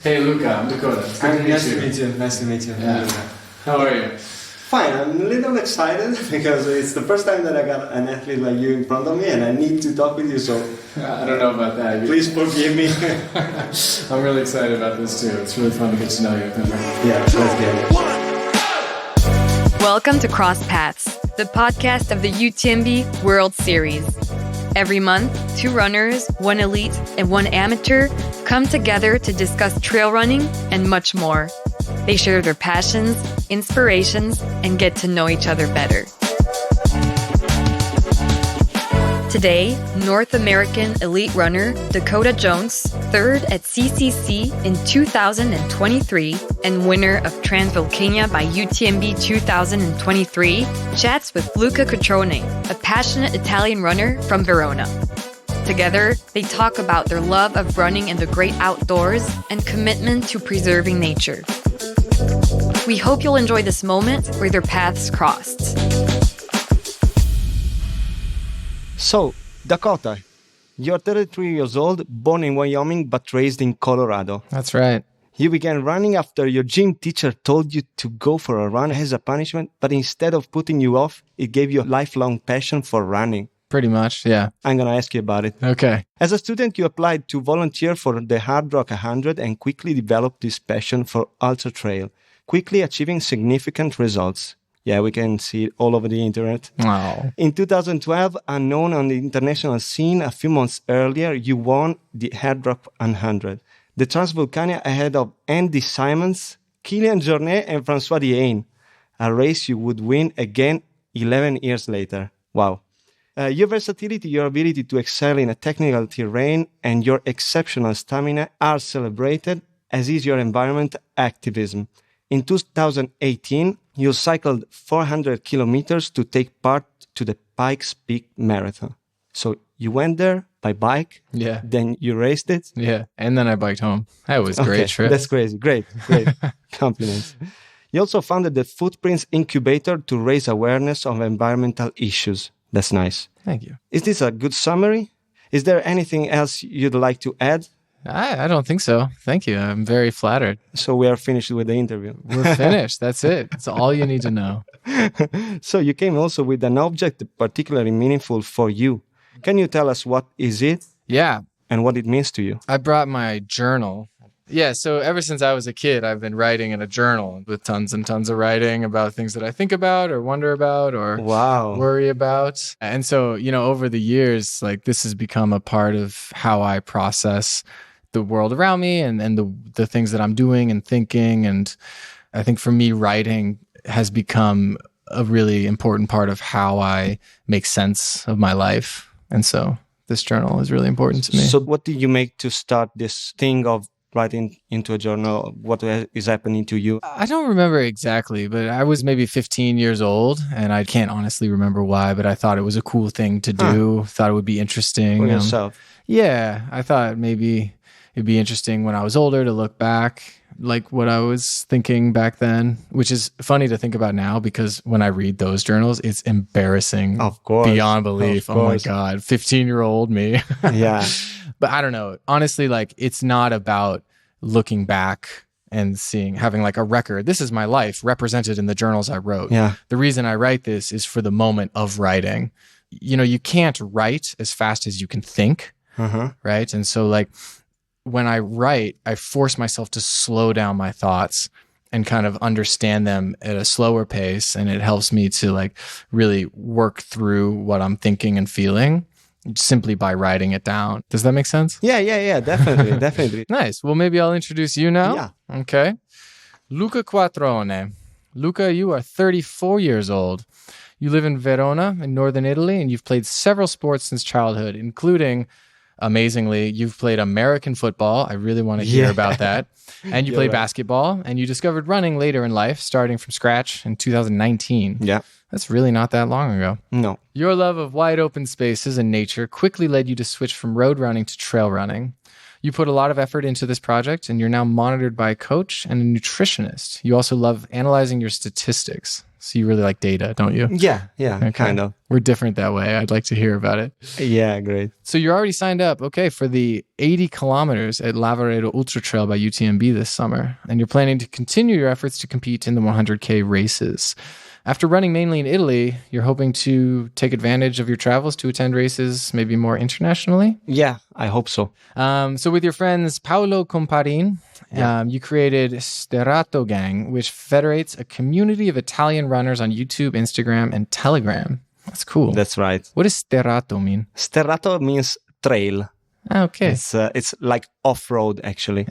Hey Luca, I'm Dakota. It's good Nice to meet you. Nice to meet you. Yeah. How are you? Fine, I'm a little excited because it's the first time that I got an athlete like you in front of me and I need to talk with you, so I don't know about that. please forgive me. I'm really excited about this too. It's really fun to get to know you. Yeah, let's get it. Welcome to Cross Paths, the podcast of the UTMB World Series. Every month, 2 runners, 1 elite, and 1 amateur come together to discuss trail running and much more. They share their passions, inspirations, and get to know each other better. Today, North American elite runner Dakota Jones, 3rd at CCC in 2023 and winner of Transvulcania by UTMB 2023, chats with Luca Quattrone, a passionate Italian runner from Verona. Together, they talk about their love of running in the great outdoors and commitment to preserving nature. We hope you'll enjoy this moment where their paths crossed. So, Dakota, you're 33 years old, born in Wyoming but raised in Colorado. That's right. You began running after your gym teacher told you to go for a run as a punishment, but instead of putting you off, it gave you a lifelong passion for running. Pretty much, yeah. I'm going to ask you about it. Okay. As a student, you applied to volunteer for the Hard Rock 100 and quickly developed this passion for ultra trail, quickly achieving significant results. Yeah, we can see it all over the internet. Wow. In 2012, unknown on the international scene, a few months earlier, you won the Hard Rock 100, the Transvulcania ahead of Andy Simons, Kilian Jornet, and François Diane, a race you would win again 11 years later. Wow. Your versatility, your ability to excel in a technical terrain, and your exceptional stamina are celebrated, as is your environment activism. In 2018, you cycled 400 kilometers to take part to the Pikes Peak Marathon. So you went there by bike, Yeah. then you raced it. Yeah. And then I biked home. That was a great trip. That's crazy. Great. Compliments. You also founded the Footprints Incubator to raise awareness of environmental issues. That's nice. Thank you. Is this a good summary? Is there anything else you'd like to add? I don't think so. Thank you. I'm very flattered. So we are finished with the interview. We're finished. That's it. That's all you need to know. So you came also with an object particularly meaningful for you. Can you tell us what is it? Yeah. And what it means to you? I brought my journal. Yeah, so ever since I was a kid, I've been writing in a journal with tons and tons of writing about things that I think about or wonder about or worry about. And so, over the years, like this has become a part of how I process the world around me and the things that I'm doing and thinking. And I think for me, writing has become a really important part of how I make sense of my life. And so this journal is really important to me. So what did you make to start this thing of writing into a journal? What is happening to you? I don't remember exactly, but I was maybe 15 years old and I can't honestly remember why, but I thought it was a cool thing to do. Thought it would be interesting. For yourself? Yeah, I thought maybe it'd be interesting when I was older to look back like what I was thinking back then, which is funny to think about now because when I read those journals, it's embarrassing. Of course. Beyond belief. Oh my God, 15-year-old me. Yeah. But I don't know. Honestly, like it's not about looking back and having like a record. This is my life represented in the journals I wrote. Yeah. The reason I write this is for the moment of writing. You can't write as fast as you can think, right? And so like when I write, I force myself to slow down my thoughts and kind of understand them at a slower pace. And it helps me to like really work through what I'm thinking and feeling simply by writing it down. Does that make sense? Yeah, definitely. Nice. Well, maybe I'll introduce you now. Yeah. Okay. Luca Quattrone. Luca, you are 34 years old. You live in Verona in northern Italy, and you've played several sports since childhood, including, amazingly, you've played American football. I really want to hear about that. And you played basketball, and you discovered running later in life, starting from scratch in 2019. Yeah. That's really not that long ago. No. Your love of wide open spaces and nature quickly led you to switch from road running to trail running. You put a lot of effort into this project and you're now monitored by a coach and a nutritionist. You also love analyzing your statistics. So you really like data, don't you? Yeah, Okay. kind of. We're different that way. I'd like to hear about it. Yeah, great. So you're already signed up, okay, for the 80 kilometers at Lavaredo Ultra Trail by UTMB this summer. And you're planning to continue your efforts to compete in the 100K races. After running mainly in Italy, you're hoping to take advantage of your travels to attend races maybe more internationally? Yeah, I hope so. So with your friends Paolo Comparin, you created Sterrato Gang, which federates a community of Italian runners on YouTube, Instagram, and Telegram. That's cool. That's right. What does Sterrato mean? Sterrato means trail. Okay. It's like off-road, actually.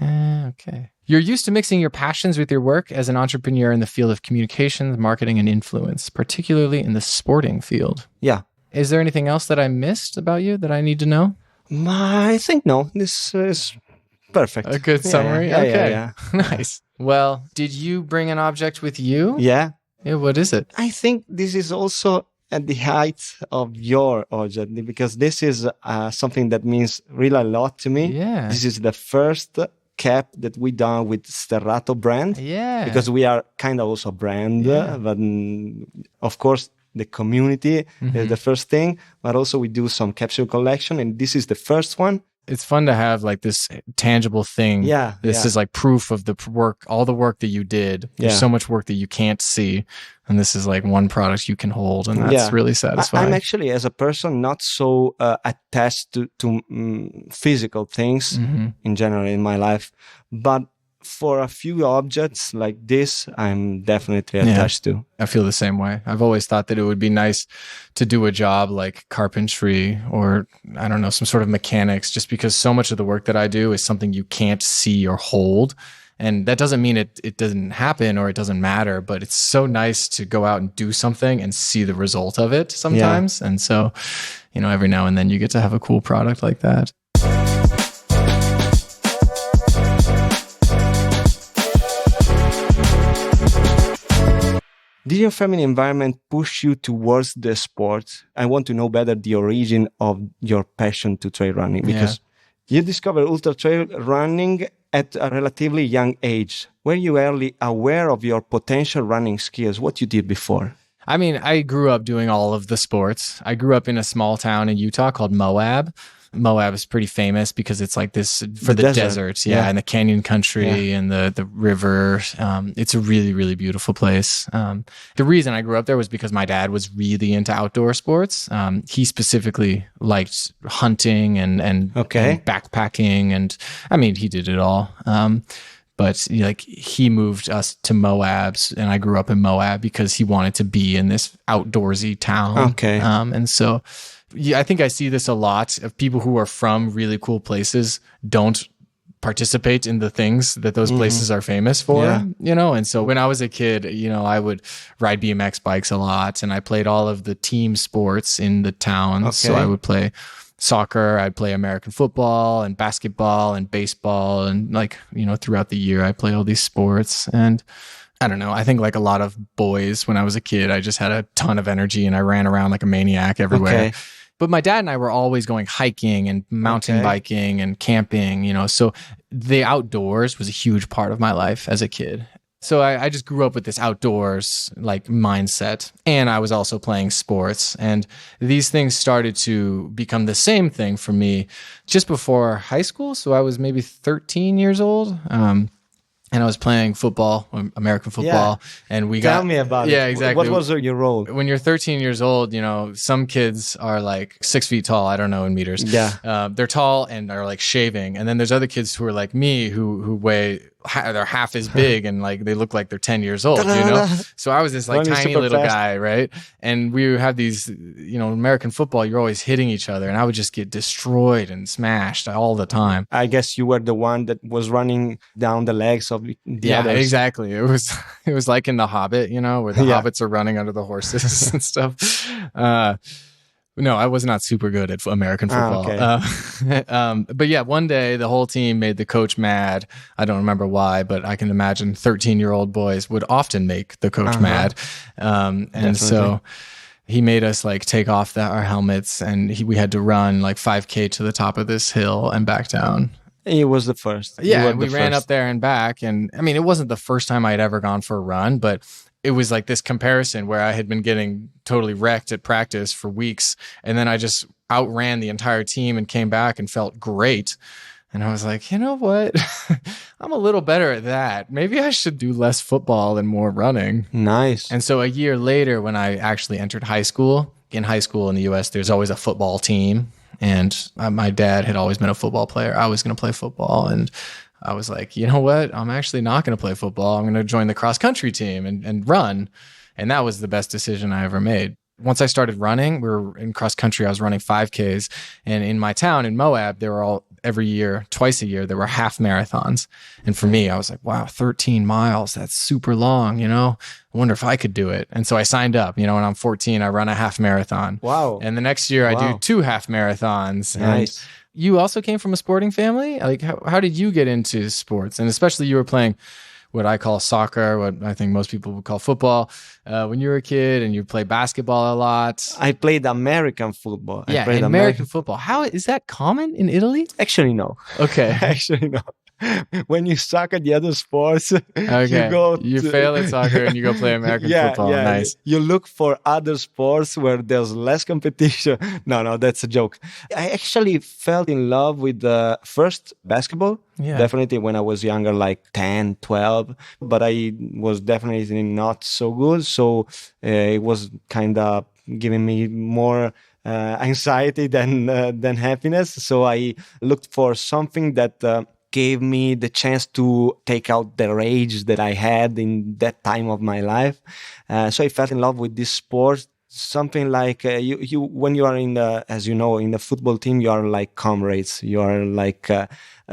Okay. You're used to mixing your passions with your work as an entrepreneur in the field of communications, marketing, and influence, particularly in the sporting field. Yeah. Is there anything else that I missed about you that I need to know? I think no. This is perfect. A good summary? Yeah, okay. yeah. Nice. Well, did you bring an object with you? Yeah. Yeah, what is it? I think this is also at the height of your object, because this is something that means really a lot to me. Yeah. This is the first cap that we done with Sterrato brand. Yeah. Because we are kind of also brand, but of course the community is the first thing, but also we do some capsule collection, and this is the first one. It's fun to have like this tangible thing. Yeah. This is like proof of the work, all the work that you did. There's so much work that you can't see. And this is like one product you can hold. And that's really satisfying. I'm actually, as a person, not so attached to physical things in general in my life. But for a few objects like this, I'm definitely attached to. I feel the same way. I've always thought that it would be nice to do a job like carpentry or, I don't know, some sort of mechanics, just because so much of the work that I do is something you can't see or hold. And that doesn't mean it doesn't happen or it doesn't matter, but it's so nice to go out and do something and see the result of it sometimes. And so, every now and then you get to have a cool product like that. Did your family environment push you towards the sport? I want to know better the origin of your passion to trail running, because you discovered ultra trail running at a relatively young age. Were you early aware of your potential running skills, what you did before? I mean, I grew up doing all of the sports. I grew up in a small town in Utah called Moab. Moab is pretty famous because it's like this for the deserts, and the canyon country and the river. It's a really, really beautiful place. The reason I grew up there was because my dad was really into outdoor sports. He specifically liked hunting and backpacking, and I mean, he did it all. But like he moved us to Moabs, and I grew up in Moab because he wanted to be in this outdoorsy town. And so. Yeah, I think I see this a lot of people who are from really cool places don't participate in the things that those places are famous for, and so when I was a kid, I would ride BMX bikes a lot, and I played all of the team sports in the town. So I would play soccer, I'd play American football and basketball and baseball, and throughout the year I play all these sports. And I don't know. I think like a lot of boys, when I was a kid, I just had a ton of energy and I ran around like a maniac everywhere. But my dad and I were always going hiking and mountain biking and camping, so the outdoors was a huge part of my life as a kid. So I just grew up with this outdoors like mindset, and I was also playing sports, and these things started to become the same thing for me just before high school. So I was maybe 13 years old. And I was playing football, American football, and we Tell me about it. Yeah, exactly. What was your role? When you're 13 years old, some kids are like 6 feet tall. I don't know in meters. Yeah. They're tall and are like shaving. And then there's other kids who are like me who weigh, they're half as big and like they look like they're 10 years old, So I was this like tiny little guy, right? And we have these, American football, you're always hitting each other, and I would just get destroyed and smashed all the time. I guess you were the one that was running down the legs of the others. Yeah, exactly. It was like in The Hobbit, where the hobbits are running under the horses and stuff. No, I was not super good at American football. But yeah, one day the whole team made the coach mad. I don't remember why, but I can imagine 13-year-old boys would often make the coach mad. And so he made us like take off our helmets, and we had to run like 5K to the top of this hill and back down. He was the first. Yeah, we ran up there and back. And I mean, it wasn't the first time I'd ever gone for a run, but it was like this comparison where I had been getting totally wrecked at practice for weeks. And then I just outran the entire team and came back and felt great. And I was like, you know what? I'm a little better at that. Maybe I should do less football and more running. Nice. And so a year later, when I actually entered high school, in high school in the US, there's always a football team. And my dad had always been a football player. I was going to play football. And I was like, you know what? I'm actually not going to play football. I'm going to join the cross country team and run. And that was the best decision I ever made. Once I started running, we were in cross country. I was running 5Ks. And in my town in Moab, there were all every year, twice a year, there were half marathons. And for me, I was like, wow, 13 miles. That's super long. I wonder if I could do it. And so I signed up. When I'm 14, I run a half marathon. Wow. And the next year I do 2 half marathons. Nice. And you also came from a sporting family? Like, how did you get into sports? And especially you were playing what I call soccer, what I think most people would call football, when you were a kid, and you played basketball a lot. I played American football. Yeah, American football. How is that common in Italy? Actually, no. Okay. Actually, no. When you suck at the other sports, okay, you fail at soccer and you go play American football. Yeah, nice. You look for other sports where there's less competition. No, that's a joke. I actually fell in love with first basketball. Yeah. Definitely when I was younger, like 10, 12, but I was definitely not so good. So it was kind of giving me more anxiety than happiness. So I looked for something that gave me the chance to take out the rage that I had in that time of my life. So I fell in love with this sport. Something like you when you are in as you know, in the football team, you are like comrades. You are like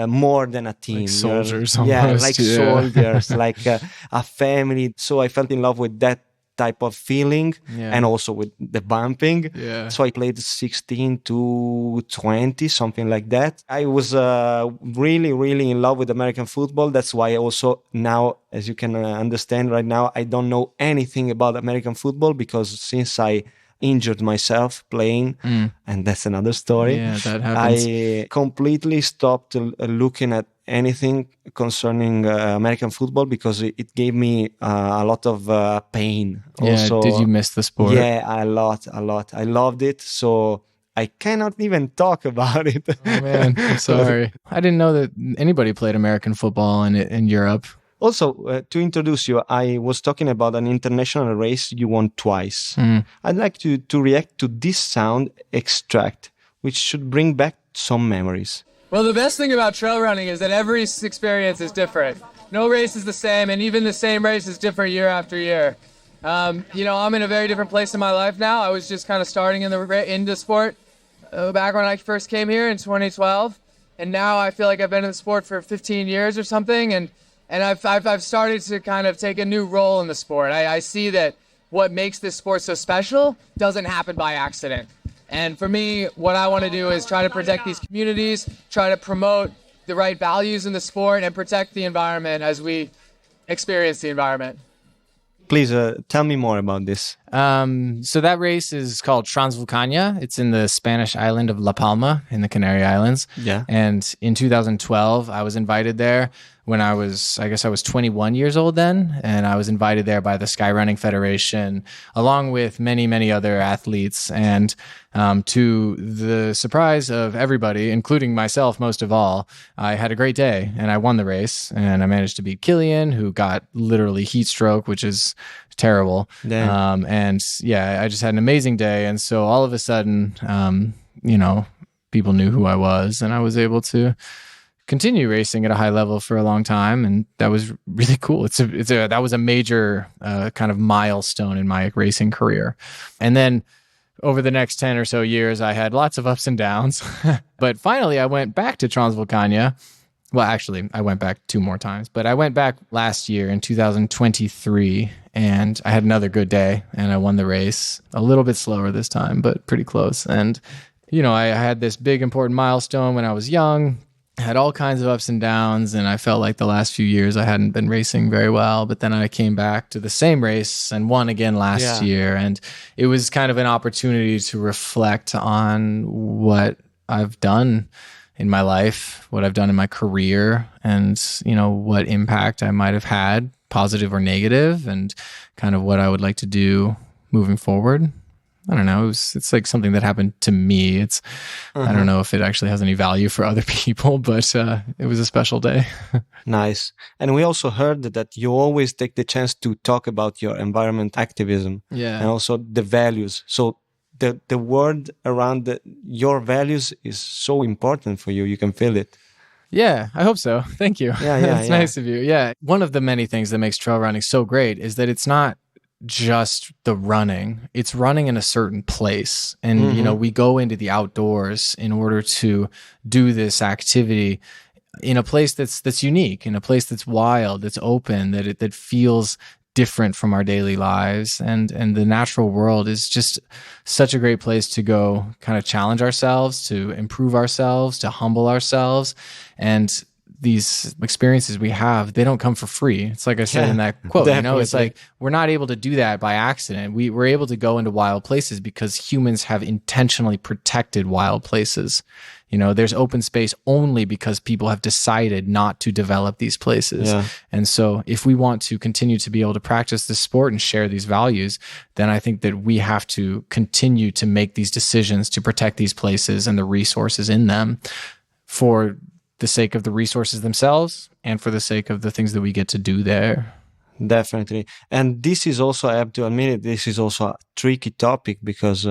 more than a team. Like soldiers almost. Yeah, like soldiers, like a family. So I fell in love with that type of feeling, and also with the bumping. Yeah. So I played 16 to 20, something like that. I was really, really in love with American football. That's why also now, as you can understand right now, I don't know anything about American football, because since I injured myself playing, and that's another story. Yeah, that happens. I completely stopped looking at anything concerning American football, because it gave me a lot of pain. Yeah, also, did you miss the sport? Yeah, a lot. I loved it, so I cannot even talk about it. Oh man, I'm sorry. I didn't know that anybody played American football in Europe. Also, to introduce you, I was talking about an international race you won twice. I'd like to react to this sound extract, which should bring back some memories. Well, the best thing about trail running is that every experience is different. No race is the same, and even the same race is different year after year. I'm in a very different place in my life now. I was just kind of starting into sport back when I first came here in 2012, and now I feel like I've been in the sport for 15 years or something, and I've started to kind of take a new role in the sport. I see that what makes this sport so special doesn't happen by accident. And for me, what I want to do is try to protect these communities, try to promote the right values in the sport, and protect the environment as we experience the environment. Please tell me more about this. So that race is called Transvulcania. It's in the Spanish island of La Palma in the Canary Islands. Yeah. And in 2012, I was invited there when I was 21 years old then. And I was invited there by the Skyrunning Federation, along with many, many other athletes. And to the surprise of everybody, including myself most of all, I had a great day and I won the race. And I managed to beat Killian, who got literally heat stroke, which is terrible. And yeah, I just had an amazing day. And so all of a sudden, people knew who I was, and I was able to continue racing at a high level for a long time. And that was really cool. That was a major kind of milestone in my racing career. And then over the next 10 or so years, I had lots of ups and downs, but finally I went back to Transvulcania. Well, actually, I went back 2 more times, but I went back last year in 2023, and I had another good day, and I won the race. A little bit slower this time, but pretty close. And, I had this big, important milestone when I was young, had all kinds of ups and downs, and I felt like the last few years I hadn't been racing very well, but then I came back to the same race and won again last year, and it was kind of an opportunity to reflect on what I've done in my life, what I've done in my career, and what impact I might have had positive or negative, and kind of what I would like to do moving forward. I don't know. It's like something that happened to me. I don't know if it actually has any value for other people, but it was a special day. Nice. And we also heard that you always take the chance to talk about your environment activism, and also the values. So the word around your values is so important for you. You can feel it. Yeah, I hope so. Thank you. It's nice of you. Yeah. One of the many things that makes trail running so great is that it's not just the running. It's running in a certain place. And, we go into the outdoors in order to do this activity in a place that's unique, in a place that's wild, that's open, that feels different from our daily lives. And the natural world is just such a great place to go kind of challenge ourselves, to improve ourselves, to humble ourselves. And these experiences we have, they don't come for free. It's like I said in that quote, it's like we're not able to do that by accident. We're able to go into wild places because humans have intentionally protected wild places. There's open space only because people have decided not to develop these places. And so if we want to continue to be able to practice this sport and share these values, then I think that we have to continue to make these decisions to protect these places and the resources in them for the sake of the resources themselves and for the sake of the things that we get to do there. Definitely. And this is also, I have to admit, this is also a tricky topic because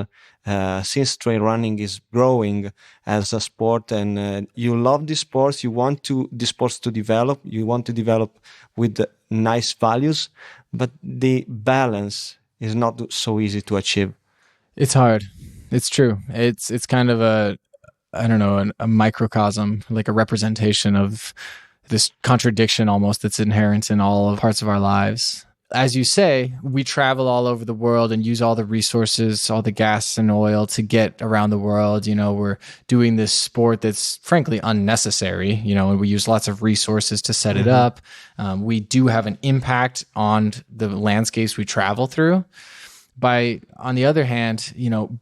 since trail running is growing as a sport and you love the sports, you want the sports to develop, you want to develop with nice values, but the balance is not so easy to achieve. It's hard. It's true. It's kind of a microcosm, like a representation of this contradiction almost that's inherent in all parts of our lives. As you say, we travel all over the world and use all the resources, all the gas and oil to get around the world. We're doing this sport that's frankly unnecessary, and we use lots of resources to set it up. We do have an impact on the landscapes we travel through. On the other hand,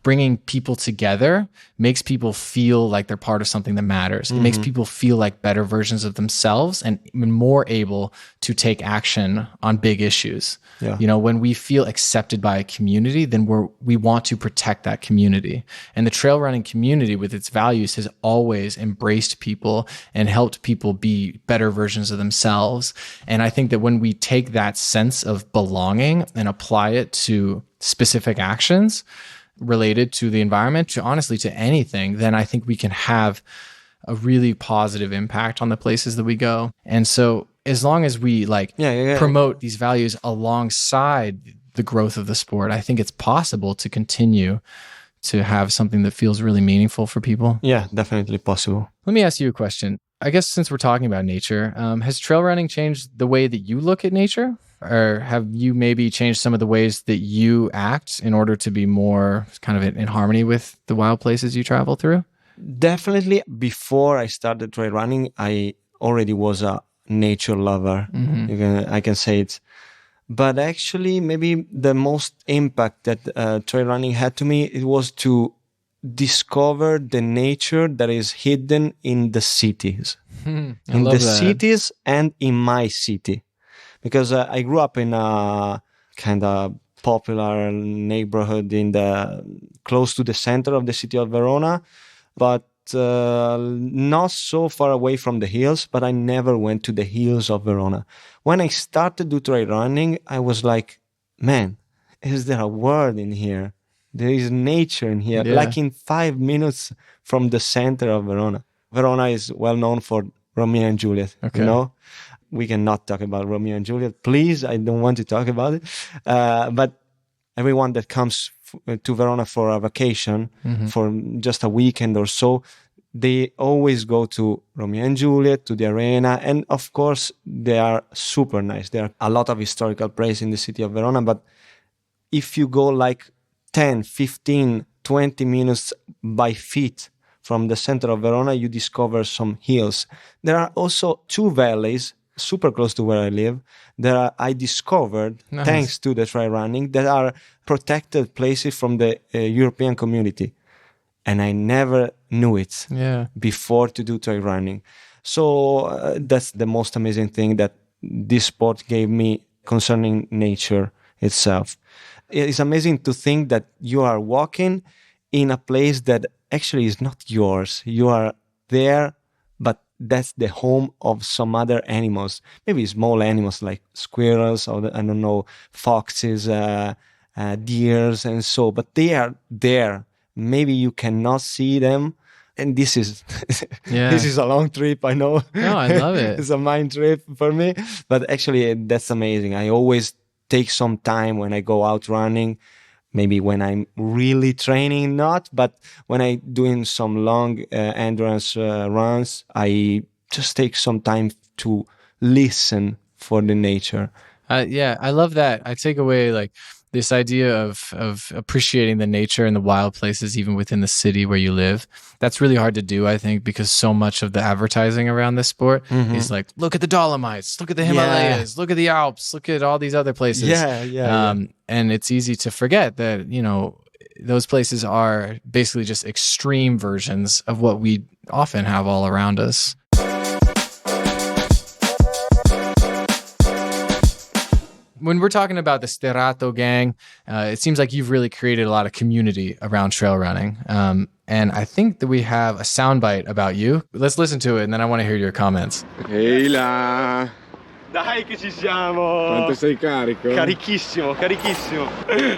bringing people together makes people feel like they're part of something that matters. It makes people feel like better versions of themselves and even more able to take action on big issues. When we feel accepted by a community, then we want to protect that community. And the trail running community with its values has always embraced people and helped people be better versions of themselves. And I think that when we take that sense of belonging and apply it to specific actions related to the environment, to anything, then I think we can have a really positive impact on the places that we go. And so as long as we promote these values alongside the growth of the sport, I think it's possible to continue to have something that feels really meaningful for people. Yeah, definitely possible. Let me ask you a question. I guess since we're talking about nature, has trail running changed the way that you look at nature? Or have you maybe changed some of the ways that you act in order to be more kind of in harmony with the wild places you travel through? Definitely. Before I started trail running, I already was a nature lover. I can say it. But actually, maybe the most impact that trail running had to me, it was to discover the nature that is hidden in the cities. Cities and in my city. Because I grew up in a kind of popular neighborhood close to the center of the city of Verona, but not so far away from the hills, but I never went to the hills of Verona. When I started to do trail running, I was like, man, is there a world in here? There is nature in here, like in 5 minutes from the center of Verona. Verona is well known for Romeo and Juliet, We cannot talk about Romeo and Juliet. Please, I don't want to talk about it. But everyone that comes to Verona for a vacation, for just a weekend or so, they always go to Romeo and Juliet, to the arena. And of course, they are super nice. There are a lot of historical place in the city of Verona. But if you go like 10, 15, 20 minutes by feet from the center of Verona, you discover some hills. There are also 2 valleys super close to where I live that I discovered thanks to the trail running that are protected places from the European community. And I never knew it before to do trail running. So that's the most amazing thing that this sport gave me concerning nature itself. It's amazing to think that you are walking in a place that actually is not yours. You are there, but that's the home of some other animals, maybe small animals like squirrels or I don't know, foxes, deers, and so. But they are there. Maybe you cannot see them, and this is this is a long trip. I know. No, I love it. It's a mind trip for me, but actually that's amazing. I always take some time when I go out running. Maybe when I'm really training, not, but when I'm doing some long endurance runs, I just take some time to listen for the nature. Yeah, I love that. I take away like this idea of appreciating the nature and the wild places, even within the city where you live. That's really hard to do, I think, because so much of the advertising around this sport is like, look at the Dolomites, look at the Himalayas, look at the Alps, look at all these other places. And it's easy to forget that, you know, those places are basically just extreme versions of what we often have all around us. When we're talking about the Sterrato gang, it seems like you've really created a lot of community around trail running. And I think that we have a soundbite about you. Let's listen to it, and then I want to hear your comments. Ehi là! Dai che ci siamo! Quanto sei carico? Carichissimo, carichissimo.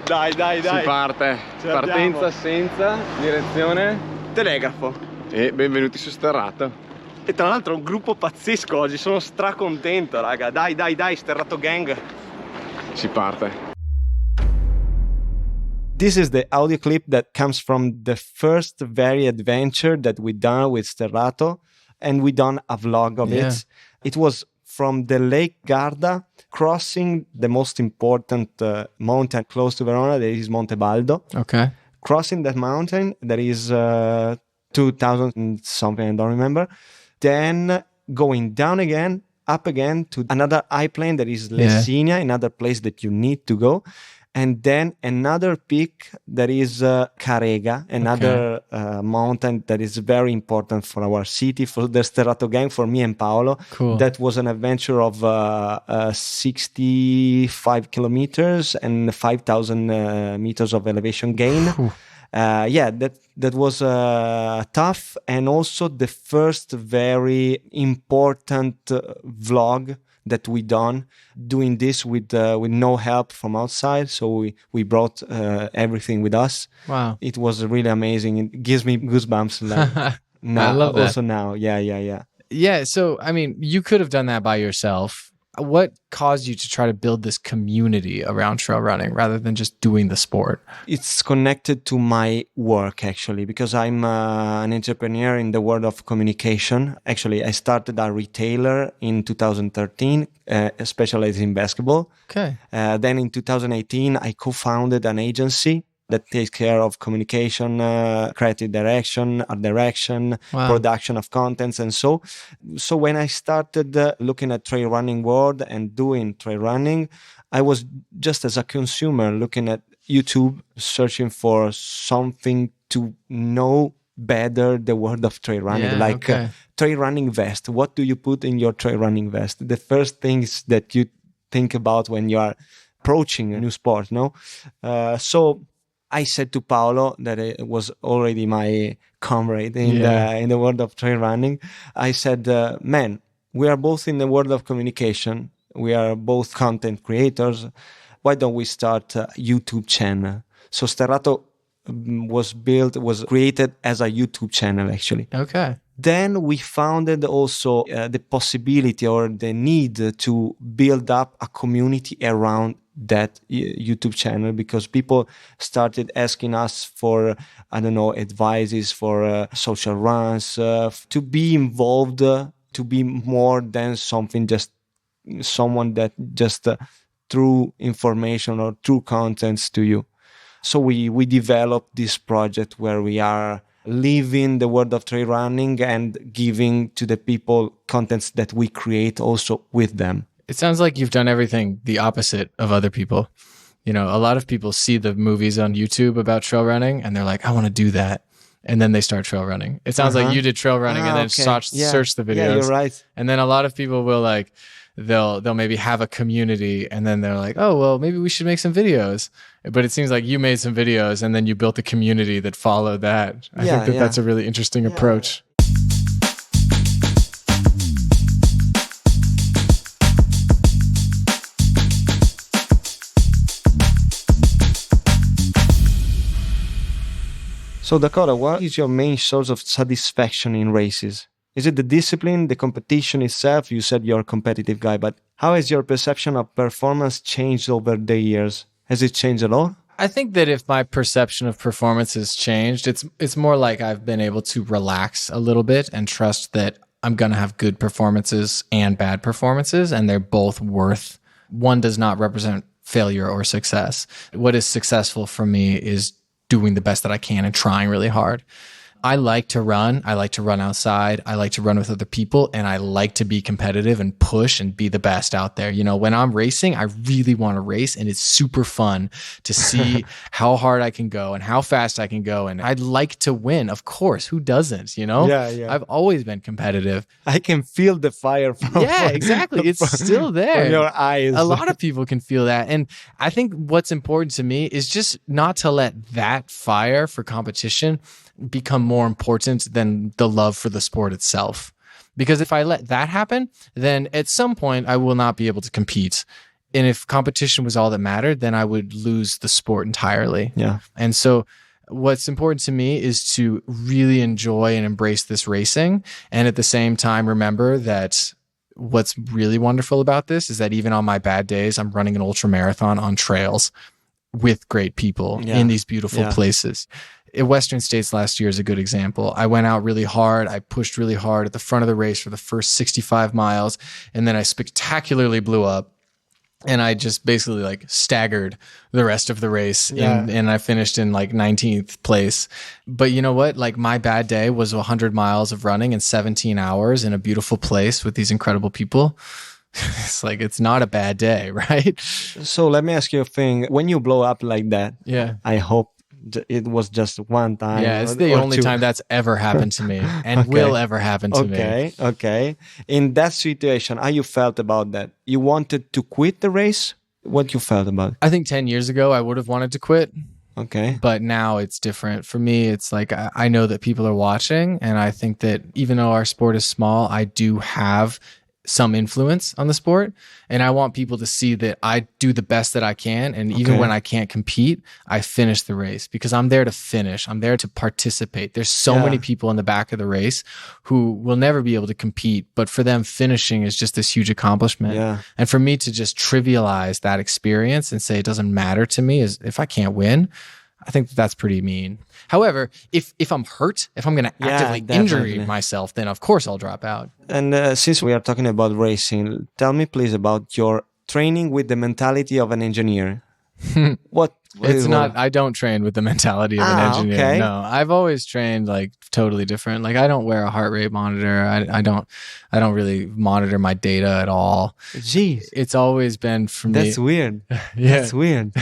Dai. Si parte. Partenza senza direzione. Telegrafo. E benvenuti su Sterrato. E tra l'altro un gruppo pazzesco oggi, sono stracontento, raga. Dai, Sterrato gang. Si parte. This is the audio clip that comes from the first very adventure that we done with Sterrato, and we done a vlog of it. It was from the Lake Garda, crossing the most important mountain close to Verona, that is Monte Baldo. Okay. Crossing that mountain, that is 2,000 something, I don't remember. Then going down again, up again to another high plain that is Lessinia, another place that you need to go. And then another peak that is Carega, another mountain that is very important for our city, for the Sterrato gang, for me and Paolo. Cool. That was an adventure of 65 kilometers and 5,000 meters of elevation gain. That was tough, and also the first very important vlog that we done, doing this with no help from outside. So we brought everything with us. Wow, it was really amazing. It gives me goosebumps. Like, now, I love that. Also now, yeah. So I mean, you could have done that by yourself. What caused you to try to build this community around trail running rather than just doing the sport? It's connected to my work, actually, because I'm an entrepreneur in the world of communication. Actually, I started a retailer in 2013, specialized in basketball. Okay. Then in 2018, I co-founded an agency that takes care of communication, creative direction, art direction, production of contents, and so when I started looking at trail running world and doing trail running, I was just as a consumer looking at YouTube, searching for something to know better the world of trail running, trail running vest. What do you put in your trail running vest? The first things that you think about when you are approaching a new sport, no? So I said to Paolo, that it was already my comrade in the world of trail running. I said, man, we are both in the world of communication. We are both content creators. Why don't we start a YouTube channel? So Sterrato was created as a YouTube channel, actually. Okay. Then we founded also the possibility or the need to build up a community around that YouTube channel, because people started asking us for, advices for social runs, to be involved, to be more than someone that just threw information or threw contents to you. So we developed this project where we are living the world of trail running and giving to the people contents that we create also with them. It sounds like you've done everything the opposite of other people. You know, a lot of people see the movies on YouTube about trail running and they're like, I want to do that. And then they start trail running. It sounds like you did trail running and then search the videos. Yeah, you're right. And then a lot of people will like they'll maybe have a community, and then they're like, oh, well, maybe we should make some videos. But it seems like you made some videos and then you built a community that followed that. I think that's a really interesting approach. So Dakota, what is your main source of satisfaction in races? Is it the discipline, the competition itself? You said you're a competitive guy, but how has your perception of performance changed over the years? Has it changed at all? I think that if my perception of performance has changed, it's more like I've been able to relax a little bit and trust that I'm going to have good performances and bad performances, and they're both worth. One does not represent failure or success. What is successful for me is doing the best that I can and trying really hard. I like to run. I like to run outside. I like to run with other people, and I like to be competitive and push and be the best out there. You know, when I'm racing, I really want to race, and it's super fun to see how hard I can go and how fast I can go. And I'd like to win. Of course, who doesn't, you know? Yeah. I've always been competitive. I can feel the fire from exactly. It's still there. From your eyes. A lot of people can feel that. And I think what's important to me is just not to let that fire for competition become more important than the love for the sport itself. Because if I let that happen, then at some point I will not be able to compete. And if competition was all that mattered, then I would lose the sport entirely. Yeah. And so what's important to me is to really enjoy and embrace this racing. And at the same time, remember that what's really wonderful about this is that even on my bad days, I'm running an ultra marathon on trails with great people in these beautiful places. Western States last year is a good example. I went out really hard. I pushed really hard at the front of the race for the first 65 miles. And then I spectacularly blew up. And I just basically like staggered the rest of the race. And I finished in like 19th place. But you know what? Like my bad day was 100 miles of running in 17 hours in a beautiful place with these incredible people. It's like, it's not a bad day, right? So let me ask you a thing. When you blow up like that, I hope it was just one time. Yeah, it's the only time that's ever happened to me and will ever happen to me. Okay. In that situation, how you felt about that? You wanted to quit the race? What you felt about it? I think 10 years ago, I would have wanted to quit. Okay. But now it's different. For me, it's like, I know that people are watching, and I think that even though our sport is small, I do have some influence on the sport, and I want people to see that I do the best that I can, and even when I can't compete, I finish the race because I'm there to finish. I'm there to participate. There's so many people in the back of the race who will never be able to compete, but for them, finishing is just this huge accomplishment. And for me to just trivialize that experience and say it doesn't matter to me is if I can't win, I think that's pretty mean. However, if I'm hurt, if I'm going to actively injure myself, then of course I'll drop out. And since we are talking about racing, tell me please about your training with the mentality of an engineer. It's not, I don't train with the mentality of an engineer. Okay. No, I've always trained like totally different. Like I don't wear a heart rate monitor. I don't really monitor my data at all. Jeez. It's always been for me. That's weird. That's weird.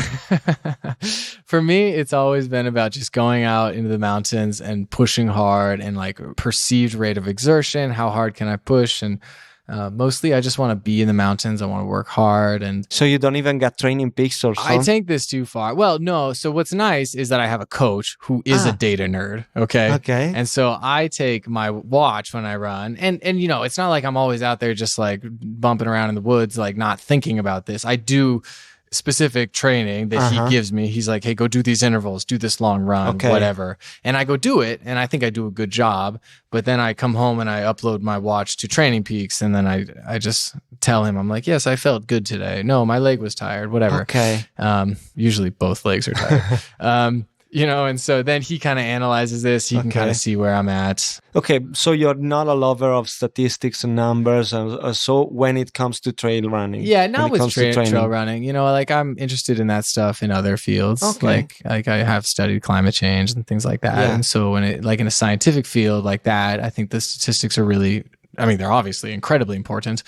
For me, it's always been about just going out into the mountains and pushing hard and like perceived rate of exertion. How hard can I push? And mostly I just want to be in the mountains. I want to work hard. And so you don't even get training peaks or something? I take this too far. Well, no. So what's nice is that I have a coach who is a data nerd. Okay. And so I take my watch when I run, and you know, it's not like I'm always out there just like bumping around in the woods, like not thinking about this. I do specific training that he gives me. He's like, hey, go do these intervals, do this long run, whatever. And I go do it, and I think I do a good job. But then I come home and I upload my watch to Training Peaks, and then I just tell him, I'm like, yes, I felt good today. No, my leg was tired, whatever. Usually both legs are tired. You know, and so then he kind of analyzes this. He can kind of see where I'm at. Okay, so you're not a lover of statistics and numbers. So when it comes to trail running, not with trail running. You know, like I'm interested in that stuff in other fields. Like I have studied climate change and things like that. And so when it like in a scientific field like that, I think the statistics are really, I mean, they're obviously incredibly important,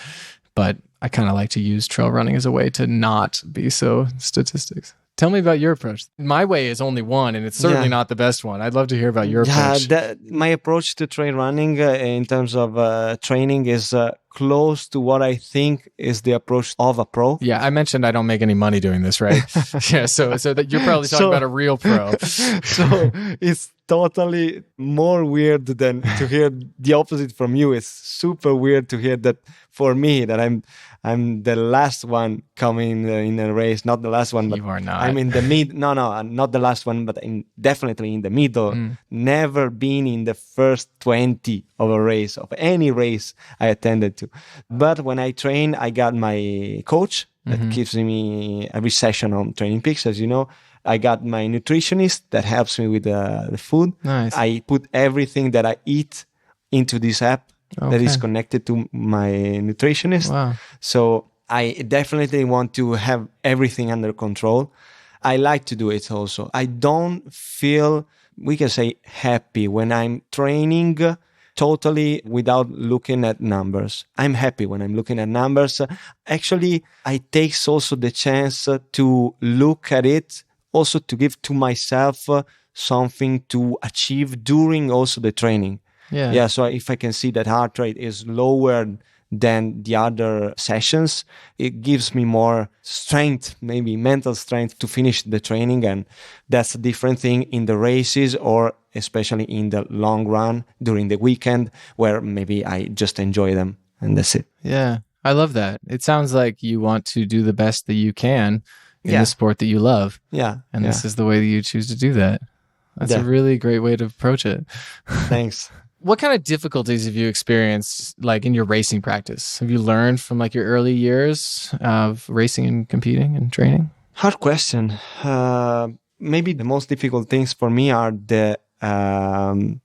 but I kind of like to use trail running as a way to not be so statistics. Tell me about your approach. My way is only one, and it's certainly not the best one. I'd love to hear about your approach. My approach to trail running in terms of training is close to what I think is the approach of a pro. Yeah, I mentioned I don't make any money doing this, right? Yeah, so that you're probably talking about a real pro. So it's totally more weird than to hear the opposite from you. It's super weird to hear that for me, that I'm the last one coming in a race. Not the last one, but you are not. I'm in the mid. No, not the last one, but definitely in the middle. Never been in the first 20 of a race, of any race I attended to. But when I train, I got my coach that gives me every session on Training Peaks, as you know. I got my nutritionist that helps me with the food. Nice. I put everything that I eat into this app that is connected to my nutritionist. Wow. So I definitely want to have everything under control. I like to do it also. I don't feel, we can say, happy when I'm training totally without looking at numbers. I'm happy when I'm looking at numbers. Actually, I take also the chance to look at it, also to give to myself something to achieve during also the training. Yeah. So if I can see that heart rate is lower than the other sessions, it gives me more strength, maybe mental strength to finish the training. And that's a different thing in the races, or especially in the long run during the weekend, where maybe I just enjoy them and that's it. Yeah, I love that. It sounds like you want to do the best that you can in the sport that you love. Yeah. And this is the way that you choose to do that. That's a really great way to approach it. Thanks. What kind of difficulties have you experienced, like in your racing practice? Have you learned from like your early years of racing and competing and training? Hard question. Maybe the most difficult things for me are the climb.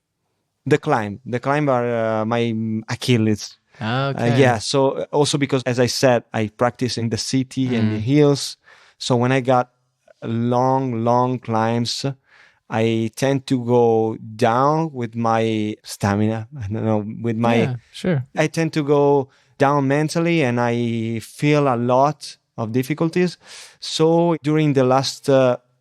The climb are my Achilles. Okay. So also because, as I said, I practice in the city and the hills. So when I got long climbs, I tend to go down with my stamina. I don't know, with my... Yeah, sure. I tend to go down mentally, and I feel a lot of difficulties. So during the last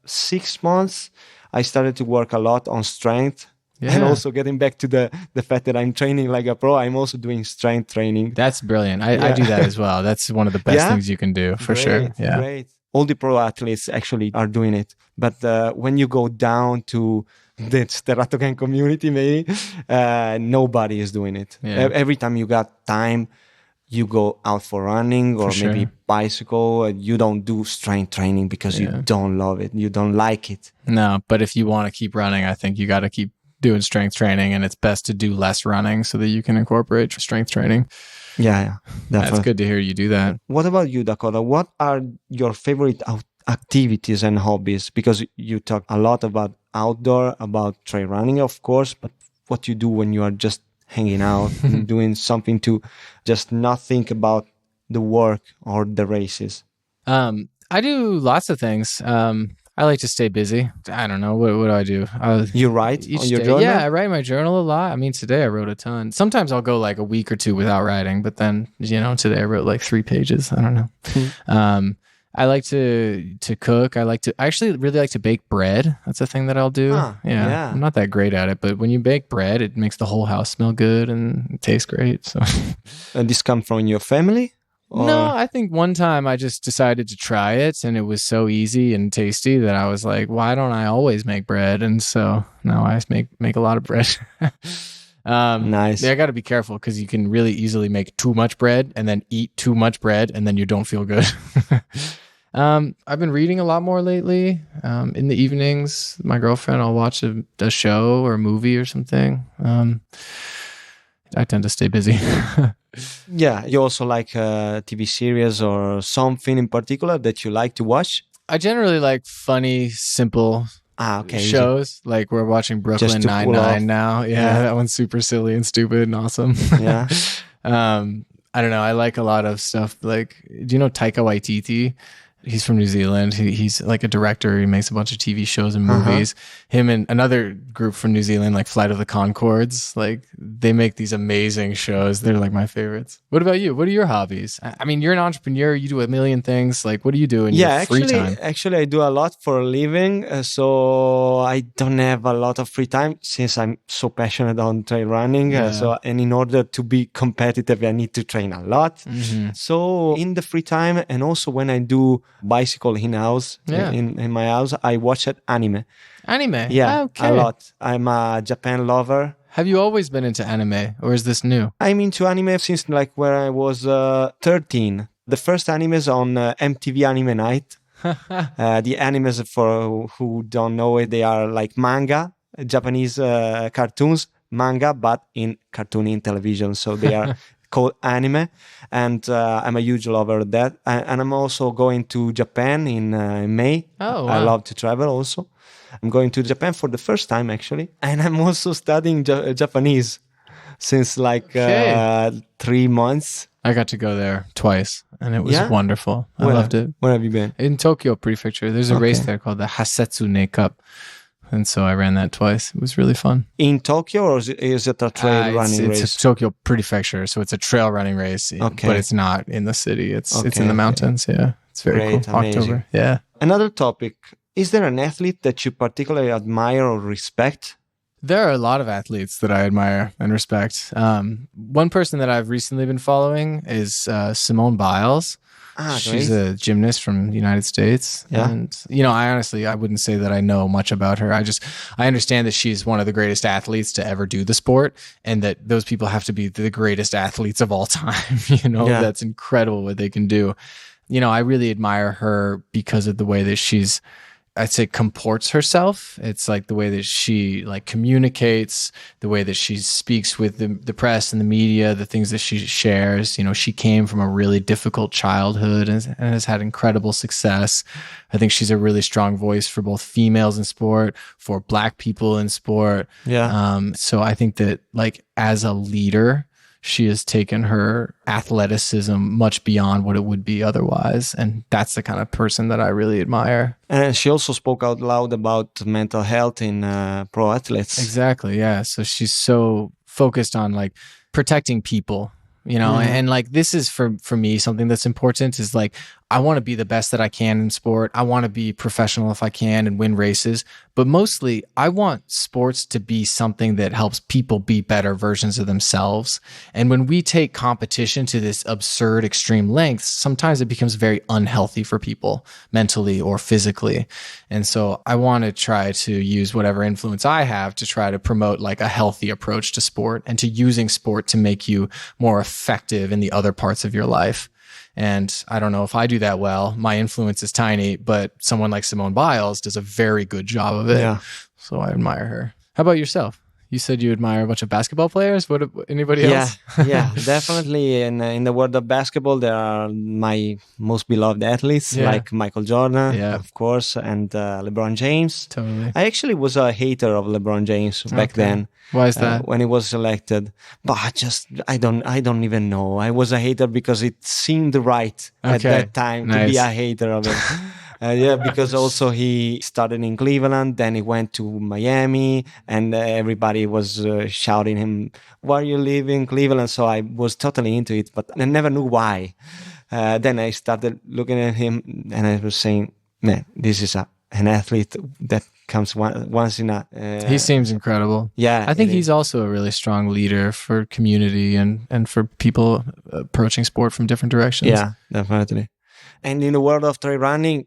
6 months, I started to work a lot on strength. Yeah. And also getting back to the fact that I'm training like a pro, I'm also doing strength training. That's brilliant. I do that as well. That's one of the best things you can do, for sure. Yeah. Great. All the pro athletes actually are doing it. But when you go down to the Steratogen community, maybe, nobody is doing it. Yeah. Every time you got time, you go out for running or maybe bicycle. You don't do strength training because you don't love it. You don't like it. No, but if you want to keep running, I think you got to keep doing strength training, and it's best to do less running so that you can incorporate strength training. Yeah, definitely. That's good to hear you do that. What about you, Dakota? What are your favorite activities and hobbies? Because you talk a lot about outdoor, about trail running, of course, but what you do when you are just hanging out and doing something to just not think about the work or the races? I do lots of things. I like to stay busy. I don't know. What do I do? You write on your journal? Yeah, I write my journal a lot. I mean, today I wrote a ton. Sometimes I'll go like a week or two without writing, but then, today I wrote like 3 pages. I don't know. I like to cook. I actually really like to bake bread. That's a thing that I'll do. Yeah. I'm not that great at it, but when you bake bread, it makes the whole house smell good and it tastes great. So, and this come from your family? Or? No, I think one time I just decided to try it, and it was so easy and tasty that I was like, why don't I always make bread? And so now I make a lot of bread. Nice. Yeah, I got to be careful because you can really easily make too much bread and then eat too much bread and then you don't feel good. I've been reading a lot more lately. In the evenings, my girlfriend, I'll watch a show or a movie or something. I tend to stay busy. Yeah, you also like TV series or something in particular that you like to watch? I generally like funny, simple shows. Like we're watching Brooklyn Nine-Nine now. Yeah, that one's super silly and stupid and awesome. Yeah. I don't know. I like a lot of stuff. Like, do you know Taika Waititi? He's from New Zealand. He's like a director. He makes a bunch of TV shows and movies. Him and another group from New Zealand, like Flight of the Conchords, like they make these amazing shows. They're like my favorites. What about you? What are your hobbies? I mean, you're an entrepreneur. You do a million things. Like, what do you do in your free time? Actually, I do a lot for a living. So I don't have a lot of free time since I'm so passionate on trail running. And in order to be competitive, I need to train a lot. So in the free time, and also when I do bicycle in-house, in my house, I watch anime. Anime? Yeah, a lot. I'm a Japan lover. Have you always been into anime, or is this new? I'm into anime since like when I was 13. The first animes on MTV Anime Night. The animes, for who don't know it, they are like manga, Japanese cartoons, manga, but in cartooning television. So they are called anime. And I'm a huge lover of that. And I'm also going to Japan in May. Oh, wow. I love to travel also. I'm going to Japan for the first time, actually. And I'm also studying Japanese since like 3 months. I got to go there twice, and it was wonderful. I loved it. Where have you been? In Tokyo Prefecture. There's a race there called the Hasetsune Cup. And so I ran that twice. It was really fun. In Tokyo, or is it a trail running race? It's a Tokyo Prefecture, so it's a trail running race. But it's not in the city. It's in the mountains. Yeah, it's very cool. Amazing. October. Yeah. Another topic. Is there an athlete that you particularly admire or respect? There are a lot of athletes that I admire and respect. One person that I've recently been following is Simone Biles. She's a gymnast from the United States. Yeah. And, I wouldn't say that I know much about her. I understand that she's one of the greatest athletes to ever do the sport, and that those people have to be the greatest athletes of all time. That's incredible what they can do. I really admire her because of the way that she's, I'd say, comports herself. It's like the way that she like communicates, the way that she speaks with the press and the media, the things that she shares. She came from a really difficult childhood and has had incredible success. I think she's a really strong voice for both females in sport, for Black people in sport. Yeah. So I think that like as a leader, she has taken her athleticism much beyond what it would be otherwise. And that's the kind of person that I really admire. And she also spoke out loud about mental health in pro athletes. Exactly, yeah. So she's so focused on like protecting people, and like this is for me something that's important is like I want to be the best that I can in sport. I want to be professional if I can and win races. But mostly, I want sports to be something that helps people be better versions of themselves. And when we take competition to this absurd extreme lengths, sometimes it becomes very unhealthy for people mentally or physically. And so I want to try to use whatever influence I have to try to promote like a healthy approach to sport and to using sport to make you more effective in the other parts of your life. And I don't know if I do that well. My influence is tiny, but someone like Simone Biles does a very good job of it. Yeah. So I admire her. How about yourself? You said you admire a bunch of basketball players. What? Anybody else? Yeah, definitely. In the world of basketball, there are my most beloved athletes like Michael Jordan, of course, and LeBron James. Totally. I actually was a hater of LeBron James back then. Why is that? When he was selected, but I don't even know. I was a hater because it seemed right at that time to be a hater of it. Because also he started in Cleveland, then he went to Miami, and everybody was shouting him, "Why are you leaving Cleveland?" So I was totally into it, but I never knew why. Then I started looking at him, and I was saying, "Man, this is an athlete that comes once in a..." He seems incredible. Yeah. I think he's also a really strong leader for community and for people approaching sport from different directions. Yeah, definitely. And in the world of trail running,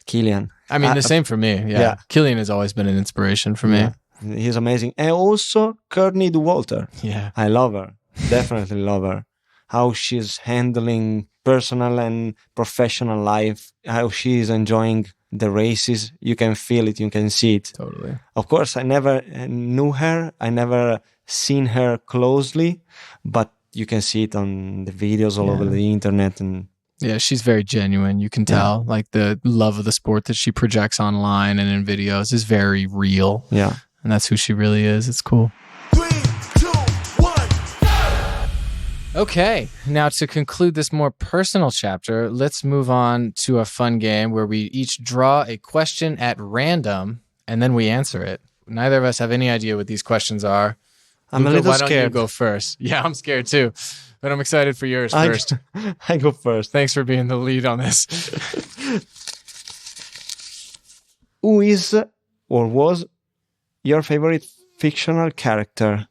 Kilian. I mean, the same for me. Yeah. Kilian has always been an inspiration for me. He's amazing. And also Courtney Dauwalter. Yeah. I love her. Definitely love her. How she's handling personal and professional life. How she is enjoying the races. You can feel it. You can see it. Totally. Of course, I never knew her. I never seen her closely. But you can see it on the videos all over the internet. And yeah, she's very genuine. You can tell, like the love of the sport that she projects online and in videos is very real. Yeah, and that's who she really is. It's cool. 3, 2, 1, go! Okay, now to conclude this more personal chapter, let's move on to a fun game where we each draw a question at random and then we answer it. Neither of us have any idea what these questions are. I'm Luca, a little why scared. don't you go first? Yeah, I'm scared too, but I'm excited for yours first. I go first. Thanks for being the lead on this. Who is or was your favorite fictional character?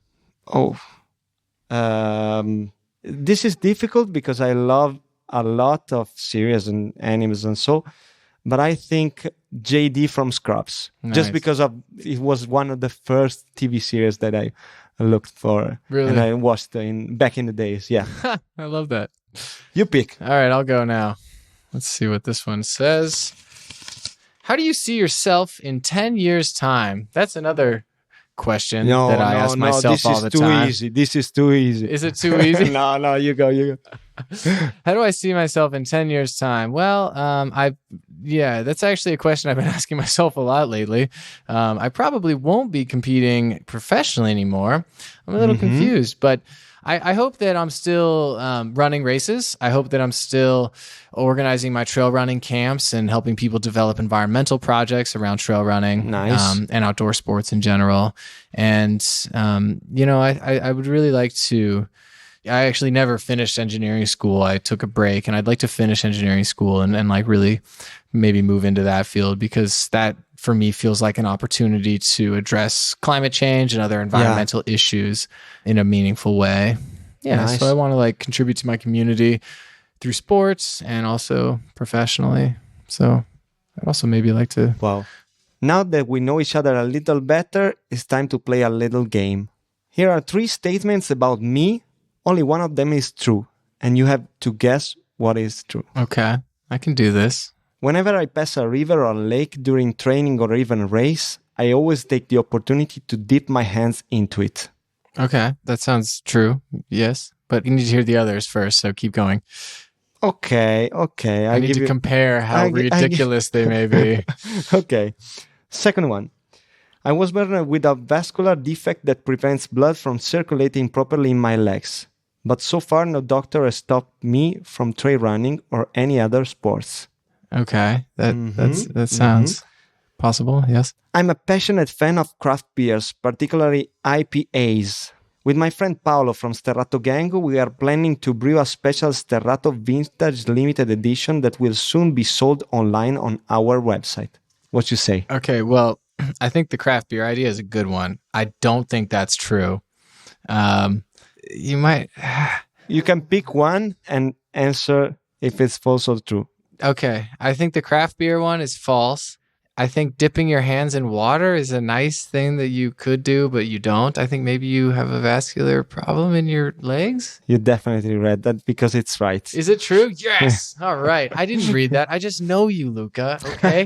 This is difficult because I love a lot of series and animes and so, but I think JD from Scrubs, just because it was one of the first TV series that I looked for. Really? And I watched back in the days. Yeah. I love that. You pick. All right, I'll go now. Let's see what this one says. How do you see yourself in 10 years' time? That's another question that I ask myself all the time. This is too easy. Is it too easy? No, you go. How do I see myself in 10 years' time? Well, that's actually a question I've been asking myself a lot lately. I probably won't be competing professionally anymore. I'm a little confused, but I hope that I'm still running races. I hope that I'm still organizing my trail running camps and helping people develop environmental projects around trail running and outdoor sports in general. And, I would really like to... I actually never finished engineering school. I took a break, and I'd like to finish engineering school and like really maybe move into that field, because that for me feels like an opportunity to address climate change and other environmental issues in a meaningful way. Yeah. So I want to like contribute to my community through sports and also professionally. So I'd also maybe like to... Wow. Now that we know each other a little better, it's time to play a little game. Here are 3 statements about me. Only one of them is true, and you have to guess what is true. Okay, I can do this. Whenever I pass a river or a lake during training or even a race, I always take the opportunity to dip my hands into it. Okay, that sounds true, yes. But you need to hear the others first, so keep going. Okay. I need to compare how ridiculous they may be. Okay. Second one. I was born with a vascular defect that prevents blood from circulating properly in my legs. But so far, no doctor has stopped me from trail running or any other sports. Okay, that sounds possible, yes. I'm a passionate fan of craft beers, particularly IPAs. With my friend Paolo from Sterrato Gang, we are planning to brew a special Sterrato Vintage limited edition that will soon be sold online on our website. What you say? Okay, well, I think the craft beer idea is a good one. I don't think that's true. You can pick one and answer if it's false or true. Okay. I think the craft beer one is false. I think dipping your hands in water is a nice thing that you could do, but you don't. I think maybe you have a vascular problem in your legs. You definitely read that because it's right. Is it true? Yes. All right. I didn't read that. I just know you, Luca. Okay.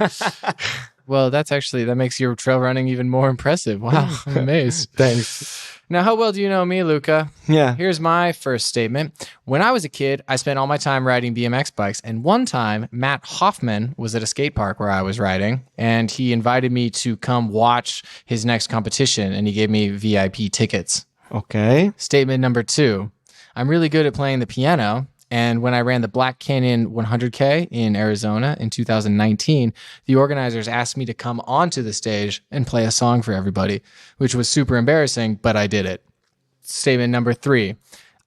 Well, that makes your trail running even more impressive. Wow. I'm amazed. Thanks. Now, how well do you know me, Luca? Yeah. Here's my first statement. When I was a kid, I spent all my time riding BMX bikes. And one time, Matt Hoffman was at a skate park where I was riding. And he invited me to come watch his next competition. And he gave me VIP tickets. Okay. Statement number 2. I'm really good at playing the piano. And when I ran the Black Canyon 100K in Arizona in 2019, the organizers asked me to come onto the stage and play a song for everybody, which was super embarrassing, but I did it. Statement number 3.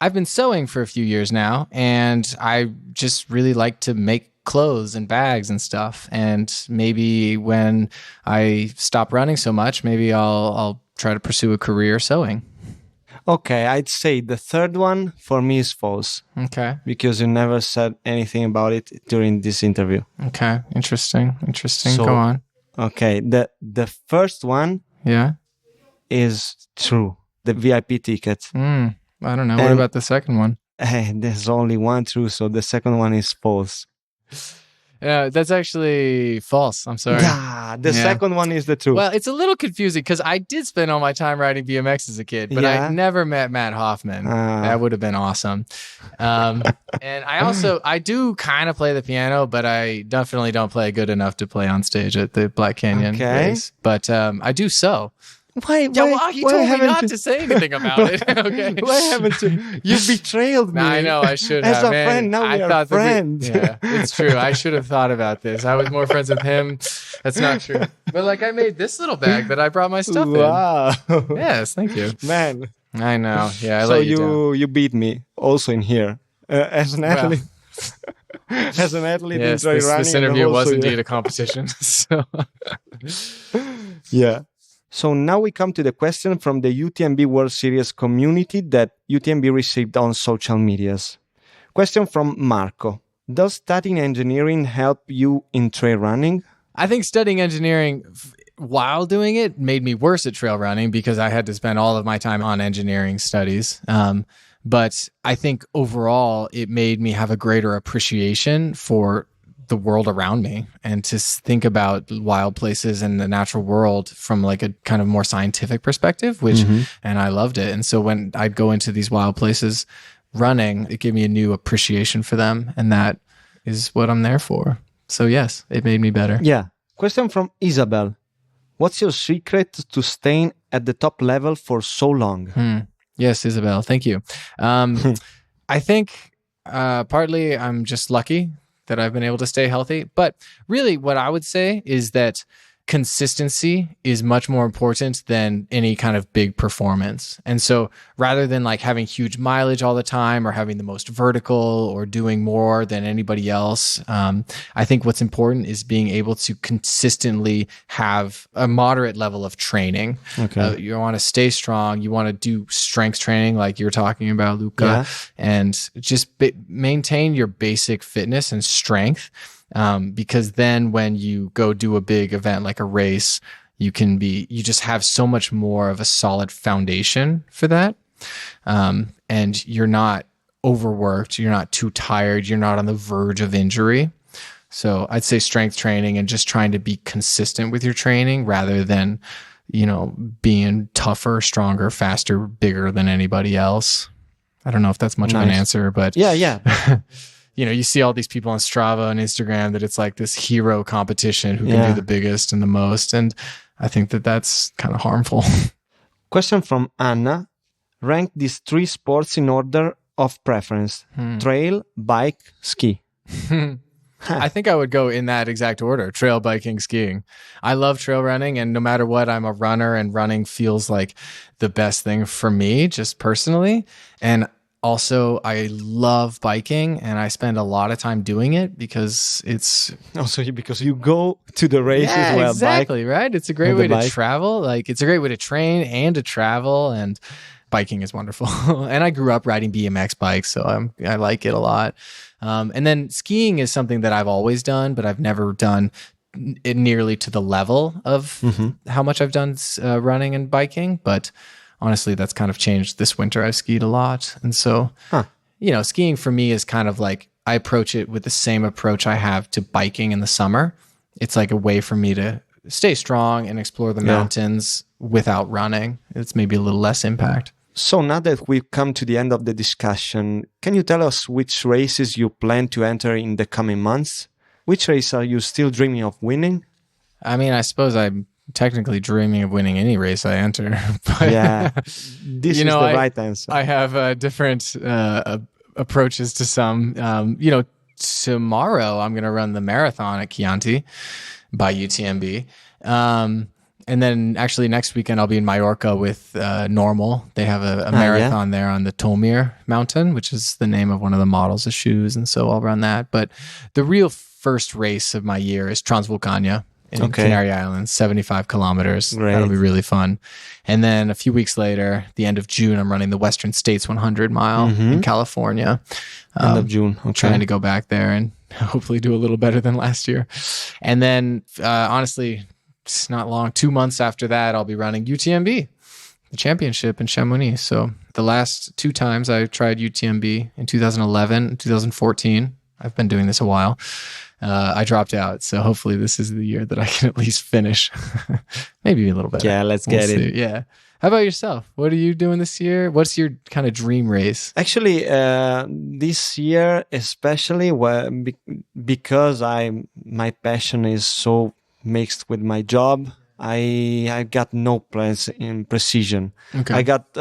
I've been sewing for a few years now, and I just really like to make clothes and bags and stuff. And maybe when I stop running so much, maybe I'll try to pursue a career sewing. Okay, I'd say the third one for me is false. Okay. Because you never said anything about it during this interview. Okay, interesting. So, go on. Okay, the first one is true. The VIP ticket. I don't know. What about the second one? There's only one true, so the second one is false. That's actually false. I'm sorry. The second one is the truth. Well, it's a little confusing because I did spend all my time riding BMX as a kid, but I never met Matt Hoffman. That would have been awesome. And I do kind of play the piano, but I definitely don't play good enough to play on stage at the Black Canyon race. But I do sew. Why He told me not to say anything about it. Okay. Why haven't you? You betrayed me. I know, I should have. As a friend, now we are friends. Yeah, it's true. I should have thought about this. I was more friends with him. That's not true. But like, I made this little bag that I brought my stuff in. Yes, thank you. Man. I know. Yeah, I so let you down. You beat me also in here. As an athlete. As an athlete yes, in trail running. This interview was indeed a competition. So. Yeah. So now we come to the question from the UTMB World Series community that UTMB received on social medias. Question from Marco. Does studying engineering help you in trail running? I think studying engineering while doing it made me worse at trail running because I had to spend all of my time on engineering studies. But I think overall it made me have a greater appreciation for the world around me and to think about wild places and the natural world from like a kind of more scientific perspective, and I loved it. And so when I'd go into these wild places running, it gave me a new appreciation for them. And that is what I'm there for. So yes, it made me better. Yeah. Question from Isabel. What's your secret to staying at the top level for so long? Yes, Isabel. Thank you. I think partly I'm just lucky that I've been able to stay healthy. But really what I would say is that consistency is much more important than any kind of big performance. And so rather than like having huge mileage all the time or having the most vertical or doing more than anybody else, I think what's important is being able to consistently have a moderate level of training. Okay. You want to stay strong. You want to do strength training like you're talking about, Luca, and just maintain your basic fitness and strength. Because then when you go do a big event like a race, you just have so much more of a solid foundation for that. And you're not overworked. You're not too tired. You're not on the verge of injury. So I'd say strength training and just trying to be consistent with your training rather than, being tougher, stronger, faster, bigger than anybody else. I don't know if that's much of an answer, but yeah. You see all these people on Strava and Instagram that it's like this hero competition who can do the biggest and the most. And I think that that's kind of harmful. Question from Anna. Rank these 3 sports in order of preference. Trail, bike, ski. I think I would go in that exact order. Trail, biking, skiing. I love trail running, and no matter what, I'm a runner, and running feels like the best thing for me, just personally. And also, I love biking, and I spend a lot of time doing it because it's... Also, because you go to the races while exactly, right? It's a great way to travel. Like, it's a great way to train and to travel, and biking is wonderful. And I grew up riding BMX bikes, so I like it a lot. And then skiing is something that I've always done, but I've never done it nearly to the level of how much I've done running and biking, but... Honestly, that's kind of changed this winter. I've skied a lot. And so, skiing for me is kind of like, I approach it with the same approach I have to biking in the summer. It's like a way for me to stay strong and explore the mountains without running. It's maybe a little less impact. So now that we've come to the end of the discussion, can you tell us which races you plan to enter in the coming months? Which race are you still dreaming of winning? I mean, I suppose I'm technically dreaming of winning any race I enter. But, this is the right answer. I have different approaches to some. Tomorrow I'm going to run the marathon at Chianti by UTMB. And then actually next weekend I'll be in Mallorca with Normal. They have a marathon there on the Tomir mountain, which is the name of one of the models of shoes. And so I'll run that. But the real first race of my year is Transvulcania in Canary Islands, 75 kilometers. Great. That'll be really fun. And then a few weeks later, the end of June, I'm running the Western States 100 mile in California. End of June. Trying to go back there and hopefully do a little better than last year. And then honestly, it's not long. 2 months after that, I'll be running UTMB, the championship in Chamonix. So the last 2 times I tried UTMB in 2011 and 2014. I've been doing this a while. I dropped out. So hopefully this is the year that I can at least finish. Maybe a little better. Yeah, let's get it. Yeah. How about yourself? What are you doing this year? What's your kind of dream race? Actually, this year, especially because my passion is so mixed with my job I got no plans in precision. Okay. I got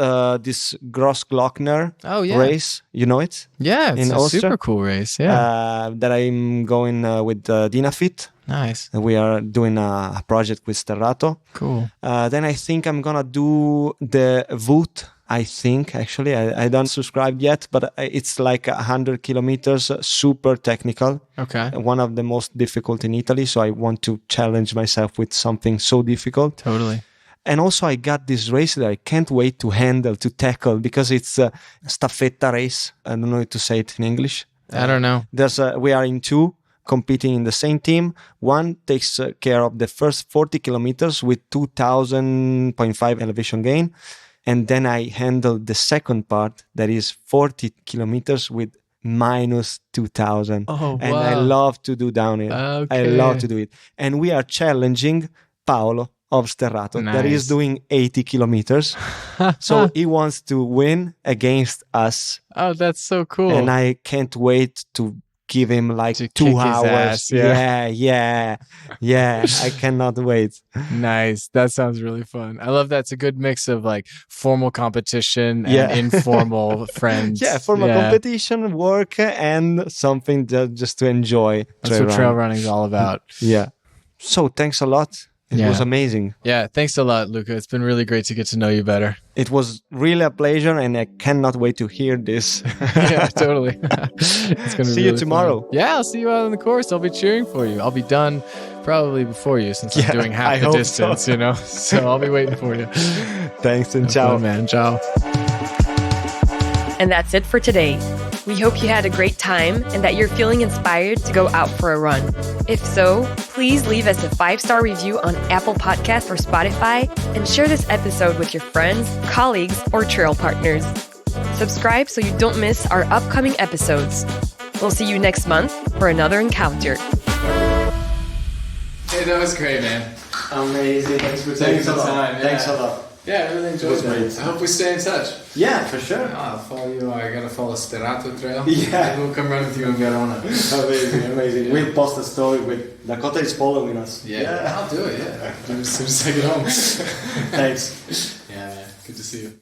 this Grossglockner race. You know it? Yeah, it's in a Austria. super cool race. Yeah. That I'm going with Dynafit. Nice. We are doing a project with Sterrato. Cool. Then I think I'm gonna do the Voot. I think actually I don't subscribe yet, but it's like 100 kilometers, super technical. Okay. One of the most difficult in Italy. So I want to challenge myself with something so difficult. Totally. And also I got this race that I can't wait to handle, to tackle, because it's a staffetta race. I don't know how to say it in English. I don't know. We are in two competing in the same team. One takes care of the first 40 kilometers with 2,000.5 elevation gain. And then I handle the second part that is 40 kilometers with minus 2,000. Oh, and wow. I love to do downhill. Okay. I love to do it. And we are challenging Paolo of Sterrato that is doing 80 kilometers. So he wants to win against us. Oh, that's so cool. And I can't wait to give him like to 2 kick hours. his ass, Yeah. I cannot wait. Nice. That sounds really fun. I love that. It's a good mix of like formal competition and informal friends. Yeah, formal competition, work, and something just to enjoy. That's what trail running is all about. Yeah. So thanks a lot. It was amazing. Yeah, thanks a lot, Luca. It's been really great to get to know you better. It was really a pleasure, and I cannot wait to hear this. Yeah, totally. It's gonna see be you tomorrow. Fun. Yeah, I'll see you out on the course. I'll be cheering for you. I'll be done probably before you since I'm doing half the distance, so. You know? So I'll be waiting for you. Thanks and ciao. Fun, man. Ciao. And that's it for today. We hope you had a great time and that you're feeling inspired to go out for a run. If so, please leave us a 5-star review on Apple Podcasts or Spotify and share this episode with your friends, colleagues, or trail partners. Subscribe so you don't miss our upcoming episodes. We'll see you next month for another encounter. Hey, that was great, man. Amazing. Thanks for taking the time. Thanks a lot. Yeah, I really enjoyed it. I hope we stay in touch. Yeah, for sure. I'll follow you. I gotta follow Sterrato Trail. Yeah. We'll come run with you in Verona. Amazing. Yeah. We'll post a story with Dakota is following us. Yeah. I'll do it, yeah. As soon as I get home. Thanks. Yeah, man. Good to see you.